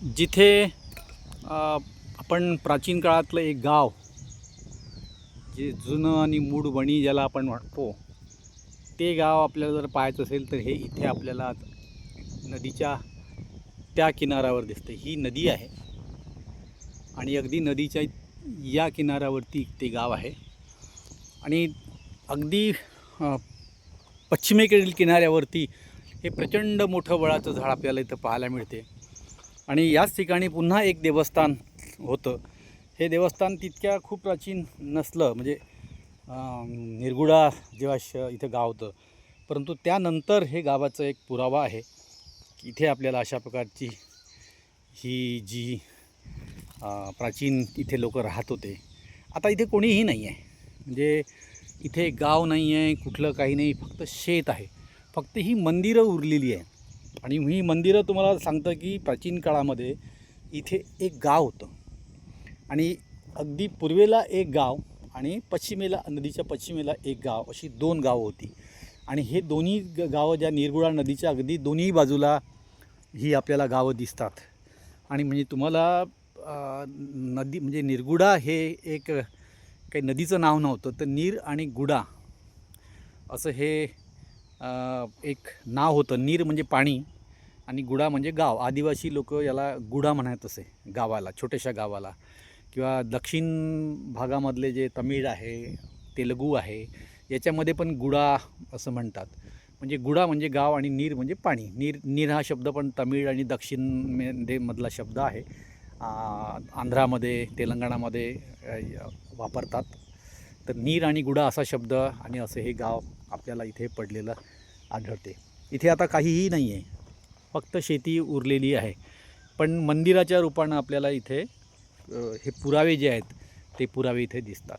जिथे आपण प्राचीन काळातलं एक गाव, जे जुनं आणि मूळ वणी ज्याला आपण म्हणतो, ते गाव आपल्याला जर पाहायचं असेल तर हे इथे आपल्याला नदीच्या त्या किनाऱ्यावर दिसते. ही नदी आहे आणि अगदी नदीच्या या किनाऱ्यावरती ते गाव आहे. आणि अगदी पश्चिमेकडील किनाऱ्यावरती हे प्रचंड मोठं वडाचं झाड आपल्याला इथं पाहायला मिळते. आणि याच ठिकाणी पुन्हा एक देवस्थान होतं. हे देवस्थान तितक्या खूप प्राचीन नसलं, म्हणजे निरगुडा जेव्हा इथं गाव होतं, परंतु त्यानंतर हे गावाचं एक पुरावा आहे की इथे आपल्याला अशा प्रकारची ही जी प्राचीन इथे लोक राहत होते. आता इथे कोणीही नाही आहे, म्हणजे इथे गाव नाही आहे, कुठलं काही नाही, फक्त शेत आहे. फक्त ही मंदिरं उरलेली आहे. आणि ही मंदिरं तुम्हाला सांगतं की प्राचीन काळामध्ये इथे एक गाव होतं आणि अगदी पूर्वेला एक गाव आणि पश्चिमेला, नदीच्या पश्चिमेला एक गाव, अशी दोन गावं होती. आणि हे दोन्ही गावं ज्या निरगुडा नदीच्या अगदी दोन्ही बाजूला ही आपल्याला गावं दिसतात. आणि म्हणजे तुम्हाला नदी म्हणजे निरगुडा हे एक काही नदीचं नाव नव्हतं, तर नीर आणि गुडा असं हे एक नाव होतं. नीर म्हणजे पाणी आणि गुडा म्हणजे गाव. आदिवासी लोक याला गुडा म्हणत असे गावाला, छोट्याशा गावाला. किंवा दक्षिण भागामधले जे तमिळ आहे, तेलुगू आहे, याच्यामध्ये पण गुडा असं म्हणतात. म्हणजे गुडा म्हणजे गाव आणि नीर म्हणजे पाणी. नीर हा शब्द पण तमिळ आणि दक्षिण मधला शब्द आहे. आंध्रामध्ये, तेलंगणामध्ये वापरतात. तर नीर आणि गुडा असा शब्द आणि असं हे गाव आपल्याला इथे पडलेलं आढळते. इथे आता काहीही नाही आहे, फक्त शेती उरलेली आहे. पण मंदिराच्या रूपानं आपल्याला इथे हे पुरावे जे आहेत ते पुरावे इथे दिसतात.